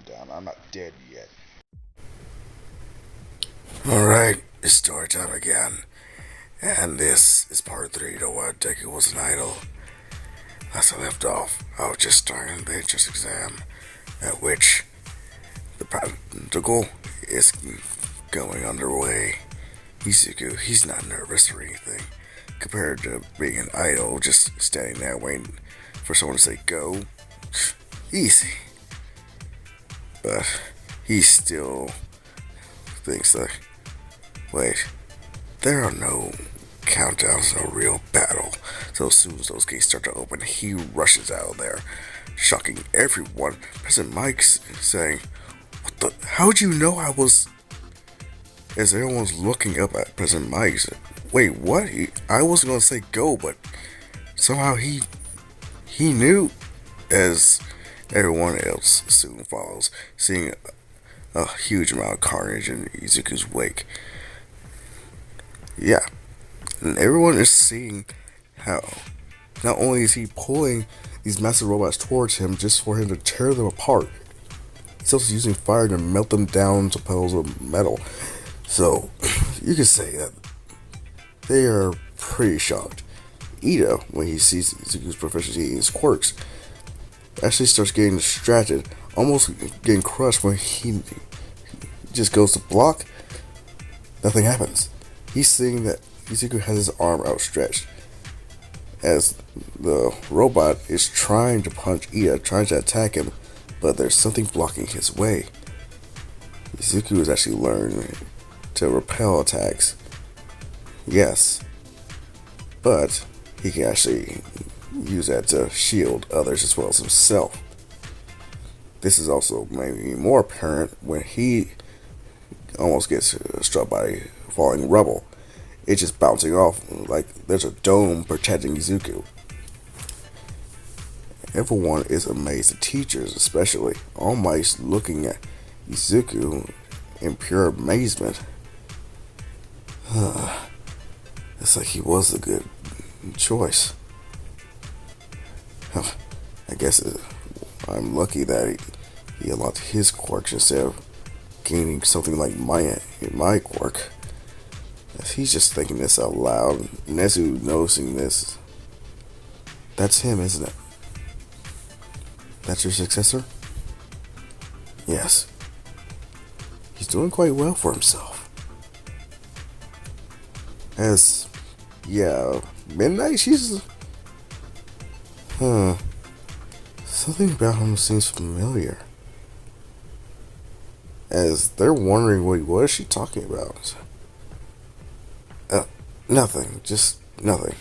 down. I'm not dead yet. Alright, it's story time again. And this is part 3 to what Deku was an idol. Last I left off, I was just starting the entrance exam, at which the practical is going underway. He's not nervous or anything, compared to being an idol, just standing there waiting for someone to say go. Easy. But he still thinks that, wait, there are no countdowns, no real battle. So as soon as those gates start to open, he rushes out of there, shocking everyone. President Mike's saying, "What the? How'd you know I was?" As everyone's looking up at President Mike's, wait, what? I wasn't gonna say go, but somehow he knew. As everyone else soon follows, seeing a huge amount of carnage in Izuku's wake. Yeah, and everyone is seeing how not only is he pulling these massive robots towards him just for him to tear them apart, he's also using fire to melt them down to puddles of metal. So you could say that they are pretty shocked. Ida, when he sees Izuku's proficiency in his quirks, actually starts getting distracted, almost getting crushed when he just goes to block. Nothing happens. He's seeing that Izuku has his arm outstretched as the robot is trying to punch Ida, trying to attack him, but there's something blocking his way. Izuku has actually learned to repel attacks. Yes, but he can actually use that to shield others as well as himself. This is also maybe more apparent when he almost gets struck by falling rubble. It's just bouncing off like there's a dome protecting Izuku. Everyone is amazed, the teachers especially. All Might's looking at Izuku in pure amazement. It's like he was a good choice. I guess I'm lucky that he unlocked his quirks instead of gaining something like my quirk. He's just thinking this out loud. Nezu noticing this. That's him, isn't it? That's your successor? Yes. He's doing quite well for himself. As, yeah, Midnight, she's... Something about him seems familiar. As they're wondering, wait, what is she talking about? Nothing. Just nothing.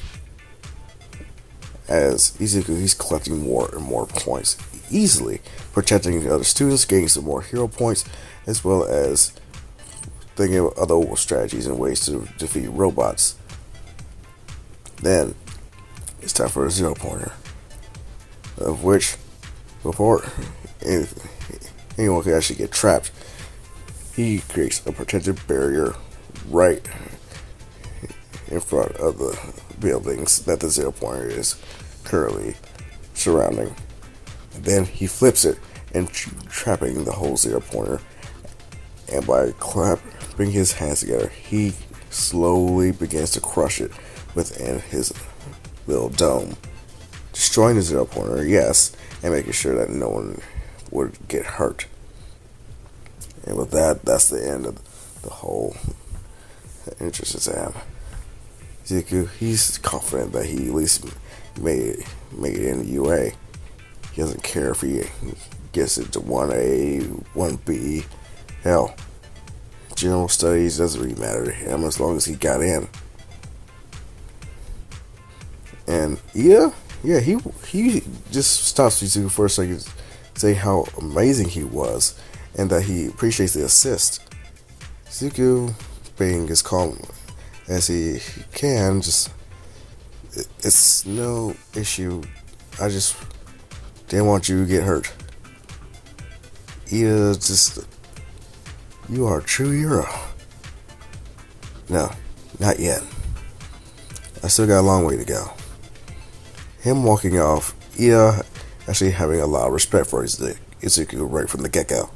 As Izuku, he's collecting more and more points, easily protecting the other students, gaining some more hero points, as well as thinking of other strategies and ways to defeat robots. Then, it's time for a zero pointer, of which, before anyone can actually get trapped, he creates a protective barrier right in front of the buildings that the zero pointer is currently surrounding. And then he flips it and trapping the whole zero pointer. And by clapping his hands together, he slowly begins to crush it within his little dome, destroying the zero pointer, yes, and making sure that no one would get hurt. And with that, that's the end of the whole entrance exam. Izuku, he's confident that he at least made it in the UA. He doesn't care if he gets it to 1A, 1B. Hell, general studies doesn't really matter to him as long as he got in. And yeah, he just stops Izuku for a second to say how amazing he was and that he appreciates the assist. Izuku, being as calm as he can, it's no issue. I just didn't want you to get hurt. Ida, you are a true hero. No, not yet. I still got a long way to go. Him walking off, Ida actually having a lot of respect for Izuku right from the get-go.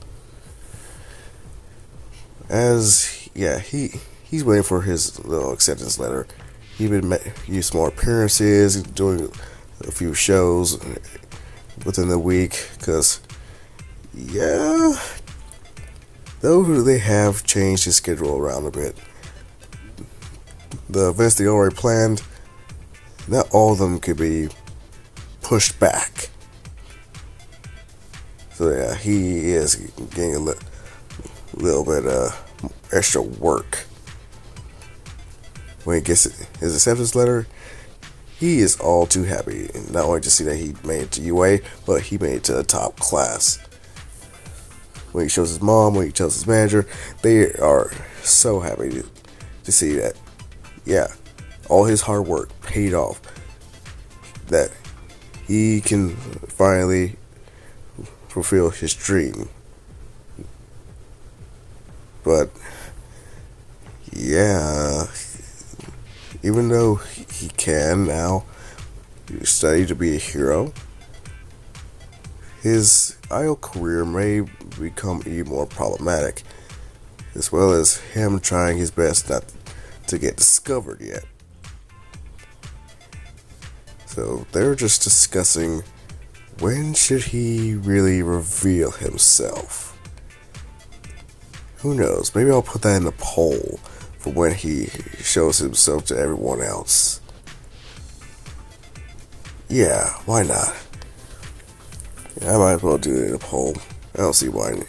As yeah, he's waiting for his little acceptance letter. He's been used more appearances, doing a few shows within the week. Cause yeah, though they have changed his schedule around a bit. The events they already planned, not all of them could be pushed back. So yeah, he is getting a little bit extra work. When he gets his acceptance letter, he is all too happy. Not only to see that he made it to UA, but he made it to the top class. When he shows his mom, when he tells his manager, they are so happy to see that, yeah, all his hard work paid off. That he can finally fulfill his dream. But yeah, even though he can now study to be a hero, his idol career may become even more problematic, as well as him trying his best not to get discovered yet. So they're just discussing when should he really reveal himself. Who knows? Maybe I'll put that in the poll for when he shows himself to everyone else. Yeah, why not? Yeah, I might as well do it in a poll. I don't see why not.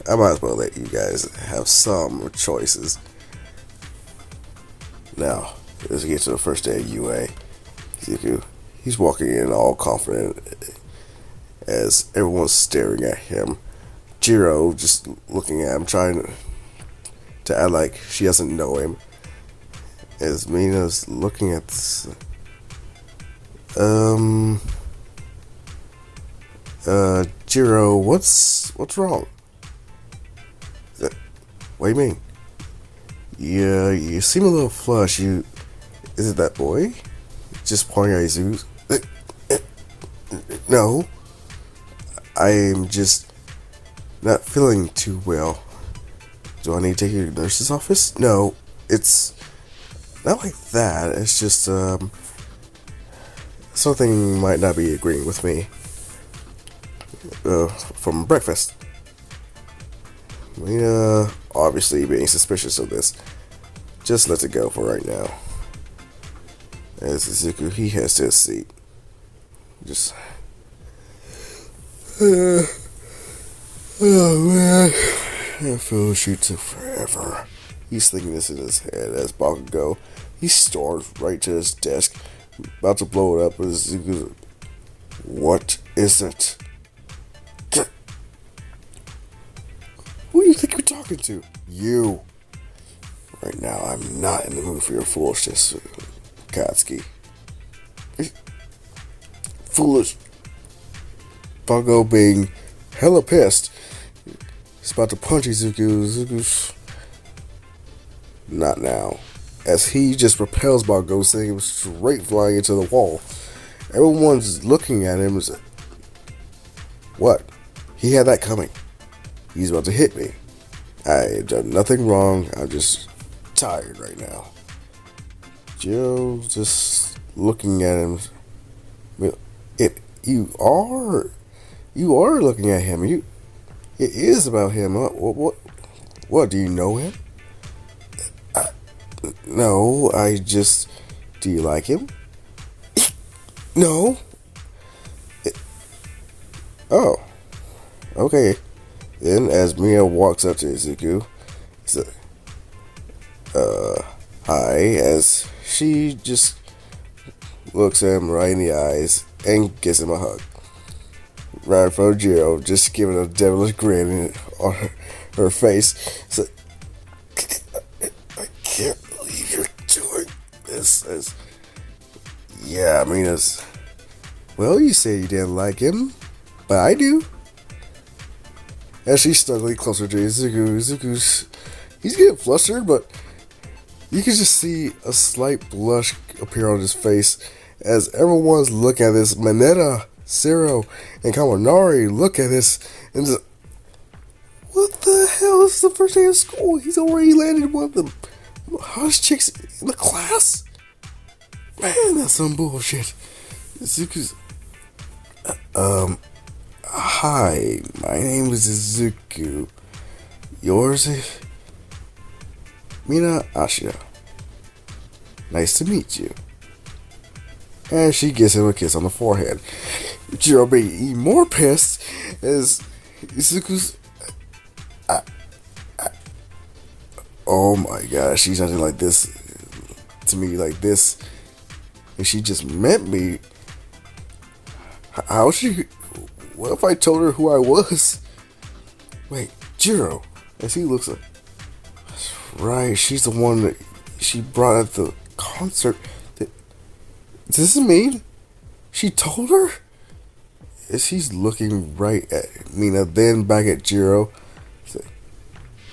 I might as well let you guys have some choices. Now, as we get to the first day of UA, he's walking in all confident as everyone's staring at him. Jiro just looking at him, trying to act like she doesn't know him. As Mina's looking at this, Jiro, what's wrong? What do you mean? Yeah, you seem a little flushed. Is it that boy? Just pointing at his No, I'm just not feeling too well. Do I need to take you to the nurse's office? No, it's not like that. It's just, something might not be agreeing with me. From breakfast. Lena, obviously being suspicious of this, just lets it go for right now. As Izuku, he heads to his seat. Just... oh man, that fellowship took forever. He's thinking this in his head as Bakugo, he storms right to his desk, about to blow it up. As Izuku, what is it? Who do you think you're talking to? You. Right now, I'm not in the mood for your foolishness, Katsuki. Foolish. Bakugo being hella pissed. He's about to punch Izuku. Izuku's not now. As he just propels Bakugo, sending him straight flying into the wall. Everyone's looking at him. What? He had that coming. He's about to hit me. I done nothing wrong. I'm just tired right now. Joe just looking at him. You are looking at him. It is about him. Huh? What? Do you know him? No, I just. Do you like him? No. Oh. Okay. Then, as Mia walks up to Izuku, says, hi, as she just looks at him right in the eyes and gives him a hug. Right in front of Jiro, just giving a devilish grin on her face. So, I can't believe you're doing this. Yeah, I mean, well, you say you didn't like him, but I do. As she's snuggling closer to Izuku's, he's getting flustered, but you can just see a slight blush appear on his face as everyone's looking at this Mineta Zero and Kaminari look at this and just, what the hell? This is the first day of school. He's already landed one of the hottest chicks in the class. Man, that's some bullshit. Izuku's, hi, my name is Izuku. Yours is Mina Ashida. Nice to meet you. And she gives him a kiss on the forehead. Jiro being even more pissed as Izuku's. Oh my gosh, she's acting like this to me, like this. And she just met me. How she? What if I told her who I was? Wait, Jiro. As he looks like, that's right. She's the one that she brought at the concert. Does this mean she told her? As he's looking right at Mina, then back at Jiro.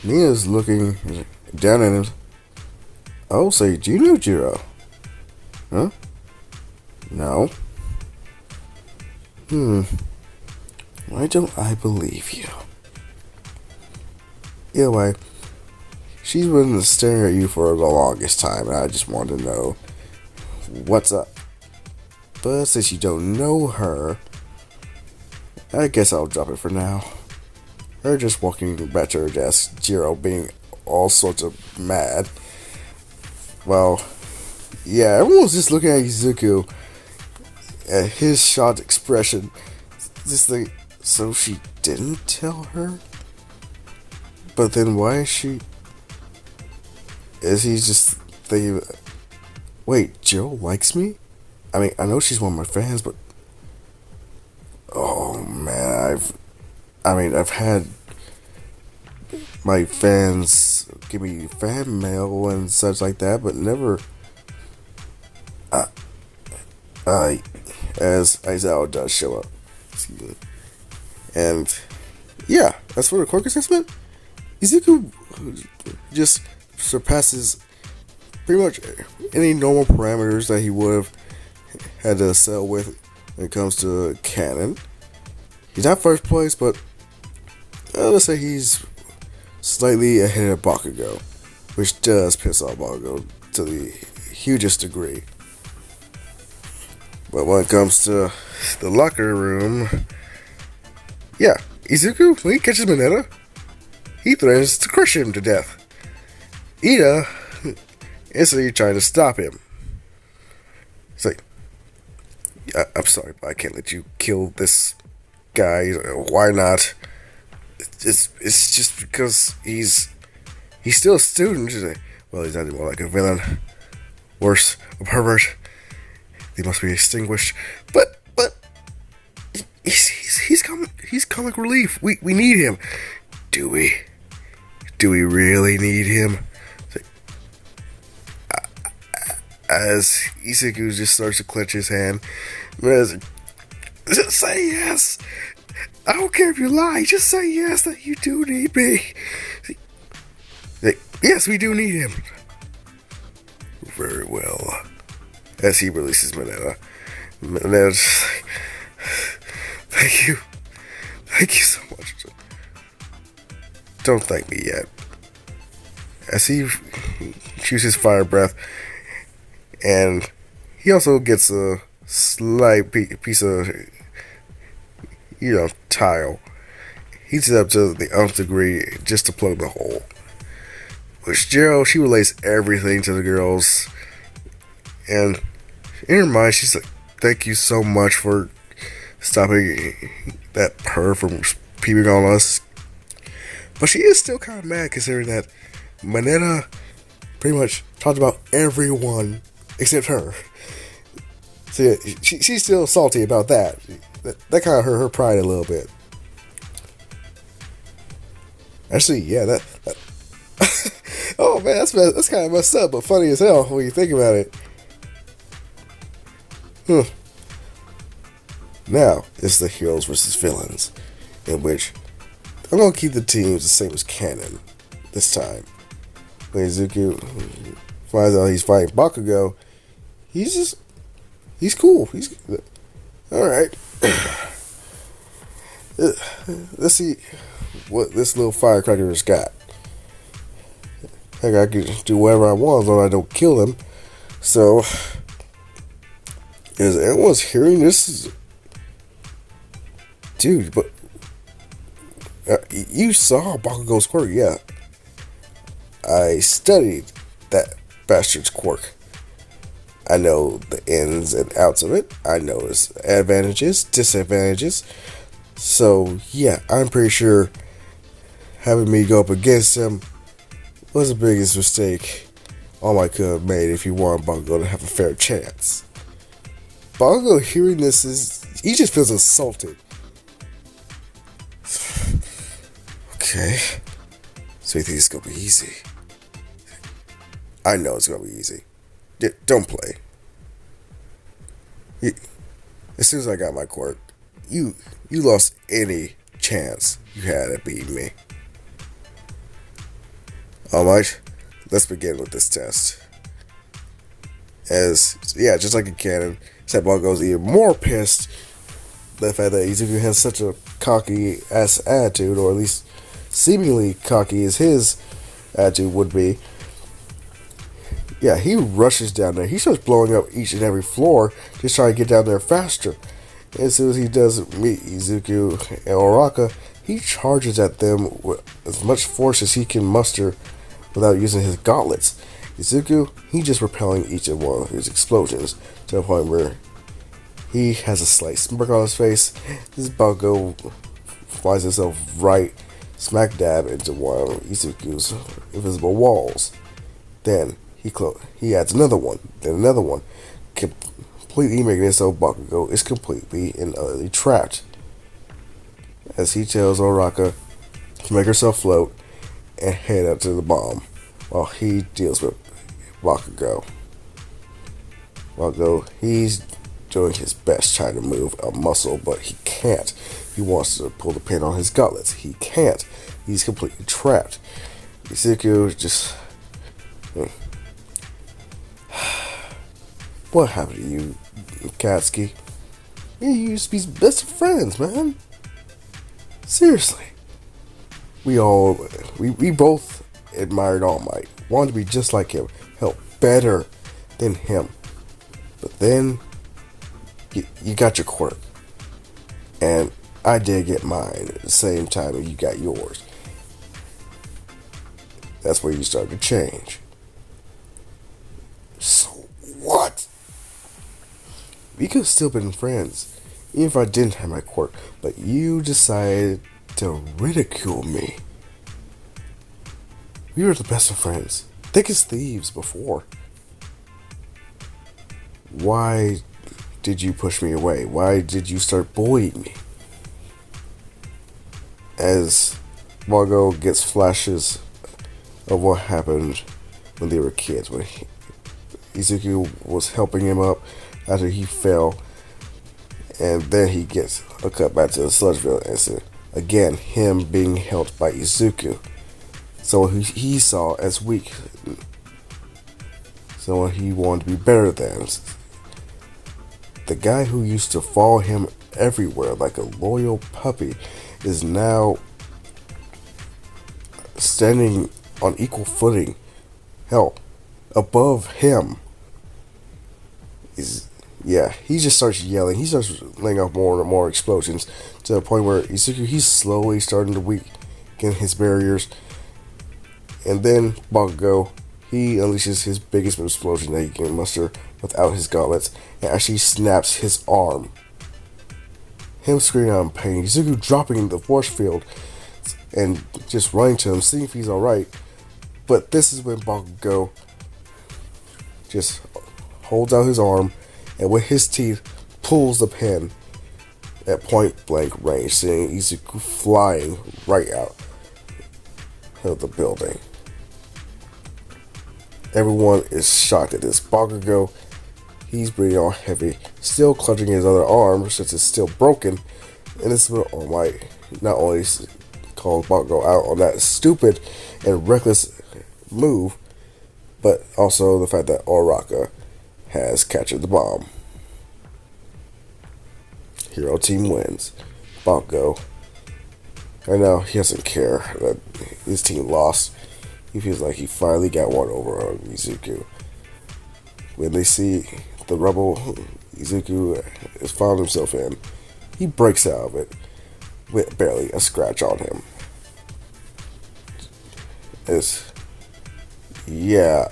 Mina's looking down at him. Oh, so do you know Jiro? Huh? No. Why don't I believe you? Either way, she's been staring at you for the longest time, and I just wanted to know what's up. But since you don't know her, I guess I'll drop it for now. Her just walking back to her desk, Jiro being all sorts of mad. Well, yeah, everyone's just looking at Izuku at his shocked expression. Just like, so she didn't tell her? But then why is she? Is he just thinking, wait, Jiro likes me? I mean, I know she's one of my fans, but oh man, I've had my fans give me fan mail and such like that, but never as Aizawa does show up. Excuse me. And yeah, as for the quirk assessment, Izuku just surpasses pretty much any normal parameters that he would have had to settle with when it comes to canon. He's not first place, but let's say he's slightly ahead of Bakugo, which does piss off Bakugo to the hugest degree. But when it comes to the locker room, yeah, Izuku, when he catches Mineta, he threatens to crush him to death. Ida instantly trying to stop him. It's like, I'm sorry, but I can't let you kill this guy. Why not? It's just because he's still a student. She's like, well, he's not more like a villain. Worse, a pervert. He must be extinguished. But he's comic relief. We need him. Do we? Do we really need him? As Izuku just starts to clench his hand, just say yes. I don't care if you lie. Just say yes that you do need me. Yes, we do need him. Very well. As he releases Mineta, Mineta's just like, thank you. Thank you so much. Don't thank me yet. As he shoots his fire breath, and he also gets a slight piece of, tile. Heats it up to the nth degree just to plug the hole. Which Jiro, she relays everything to the girls. And in her mind, she's like, thank you so much for stopping that perv from peeping on us. But she is still kind of mad considering that Mineta pretty much talked about everyone except her. So yeah, she's still salty about that. That kind of hurt her pride a little bit. Actually, yeah, that oh man, that's kind of messed up, but funny as hell when you think about it. Now it's the heroes versus villains, in which I'm gonna keep the teams the same as canon this time. When Izuku finds out he's fighting Bakugo, he's cool. He's alright. Let's see what this little firecracker has got. Heck, I can do whatever I want as long as I don't kill him. So, is anyone's hearing this? Dude, but you saw Bakugo's quirk, yeah. I studied that bastard's quirk. I know the ins and outs of it. I know its advantages, disadvantages. So, yeah, I'm pretty sure having me go up against him was the biggest mistake All Might could have made if you want Bakugo to have a fair chance. Bakugo hearing this he just feels insulted. Okay. So you think it's gonna be easy? I know it's gonna be easy. Don't play. As soon as I got my quirk, you lost any chance you had at beating me. Alright, let's begin with this test. Just like a cannon, except Bakugo's even more pissed the fact that Izuku has such a cocky ass attitude, or at least seemingly cocky as his attitude would be. Yeah, he rushes down there. He starts blowing up each and every floor, just trying to get down there faster. And as soon as he does meet Izuku and Oraka, he charges at them with as much force as he can muster without using his gauntlets. Izuku, he just repelling each of one of his explosions to the point where he has a slight smirk on his face. This Bakugo flies himself right smack dab into one of Izuku's invisible walls. Then he adds another one, then another one, completely making it so Bakugo is completely and utterly trapped. As he tells Oraka to make herself float and head up to the bomb, while he deals with Bakugo. Bakugo, he's doing his best trying to move a muscle, but he can't. He wants to pull the pin on his gauntlets. He can't. He's completely trapped. Izuku just... What happened to you, Katsuki? You used to be best of friends, man. Seriously. We both admired All Might. Wanted to be just like him. Hell, better than him. But then, you got your quirk. And I did get mine at the same time that you got yours. That's where you started to change. So what? We could have still been friends, even if I didn't have my quirk. But you decided to ridicule me. We were the best of friends, thick as thieves before. Why did you push me away? Why did you start bullying me? As Margot gets flashes of what happened when they were kids, when Izuku was helping him up after he fell, and then he gets cut back to the Sludgeville incident. Again, him being held by Izuku, someone who he saw as weak, someone he wanted to be better than. The guy who used to follow him everywhere like a loyal puppy is now standing on equal footing. Hell, above him. He just starts yelling. He starts laying off more and more explosions to the point where Izuku, he's slowly starting to weaken his barriers. And then Bakugo, he unleashes his biggest explosion that he can muster without his gauntlets and actually snaps his arm. Him screaming out in pain, Izuku dropping the force field and just running to him, seeing if he's alright. But this is when Bakugo just holds out his arm and with his teeth pulls the pin at point blank range, seeing Izuku flying right out of the building. Everyone is shocked at this. Bakugo, he's breathing all heavy, still clutching his other arm since it's still broken. And this is when All Might not only calls Bakugo out on that stupid and reckless move, but also the fact that Oraka has captured the bomb. Hero team wins. Bakugo, I know he doesn't care that his team lost. He feels like he finally got one over on Izuku. When they see the rubble Izuku has found himself in, he breaks out of it with barely a scratch on him. Yeah,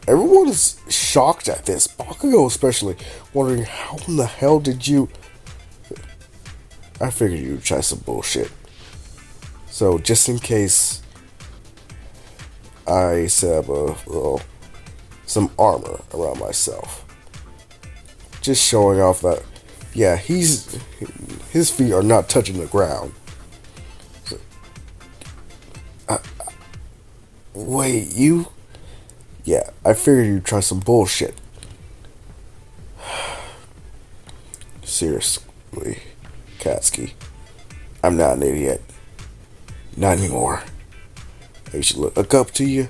everyone is shocked at this. Bakugo especially, wondering how in the hell did you... I figured you'd try some bullshit. So just in case, I set up some armor around myself. Just showing off that, yeah, his feet are not touching the ground. So, wait, you? Yeah, I figured you'd try some bullshit. Seriously, Katsuki, I'm not an idiot. Not anymore. I used to look up to you,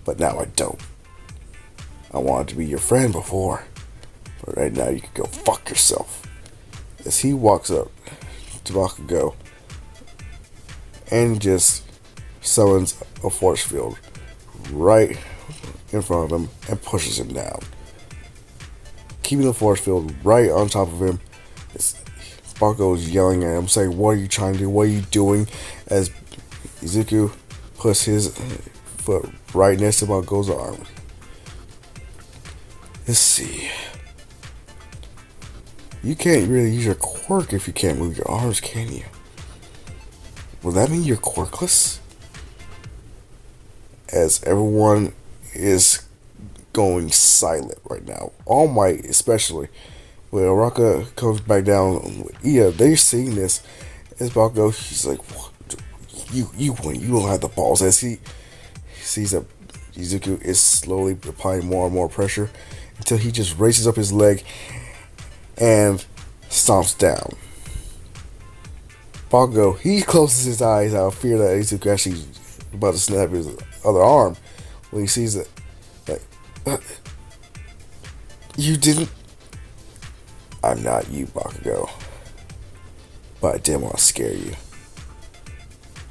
but now I don't. I wanted to be your friend before, but right now you can go fuck yourself. As he walks up to Bakugo and just summons a force field right in front of him and pushes him down. Keeping the force field right on top of him, Bakugo's yelling at him, saying, "What are you trying to do? What are you doing?" As Izuku puts his foot right next to Bakugo's arm. Let's see. You can't really use your quirk if you can't move your arms, can you? Will that mean you're quirkless? As everyone is going silent right now. All Might especially. When Araka comes back down, yeah, they're seeing this. As Bakugo, he's like, what? You win. You don't have the balls. As he sees that Izuku is slowly applying more and more pressure until he just raises up his leg and stomps down. Bakugo, he closes his eyes out of fear that Izuku actually about to snap his other arm when he sees it. Like, you didn't. I'm not you, Bakugo. But I didn't want to scare you.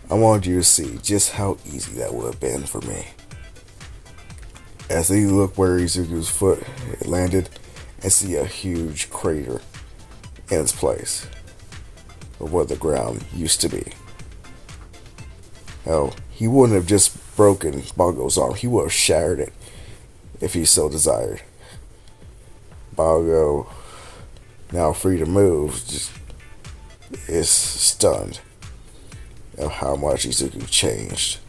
I wanted you to see just how easy that would have been for me. As they look where Izuku's foot landed and see a huge crater in its place of where the ground used to be. Hell, he wouldn't have just broken Bakugo's arm, he would have shattered it if he so desired. Bakugo, now free to move, just is stunned at how much Izuku changed.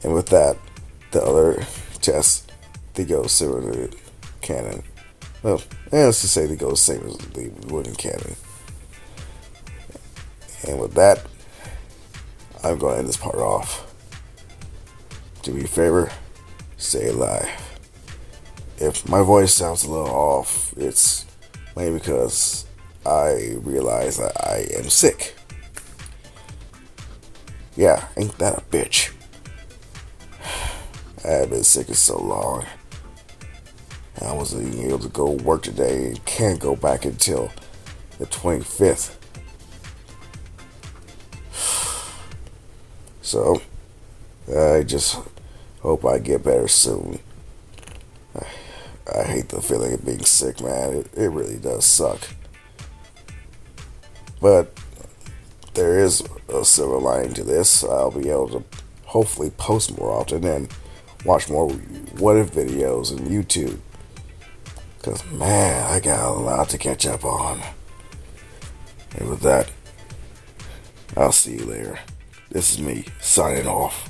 And with that, the other tests, they go similar to the canon. Well, let's just say they go the same as the wooden canon. And with that, I'm going to end this part off. Do me a favor, stay alive. If my voice sounds a little off, it's mainly because I realize that I am sick. Yeah, ain't that a bitch? I have been sick for so long. I wasn't even able to go work today and can't go back until the 25th. So, I just hope I get better soon. I hate the feeling of being sick, man. It really does suck. But there is a silver lining to this. I'll be able to hopefully post more often and watch more what if videos on YouTube. Because, man, I got a lot to catch up on. And with that, I'll see you later. This is me, signing off.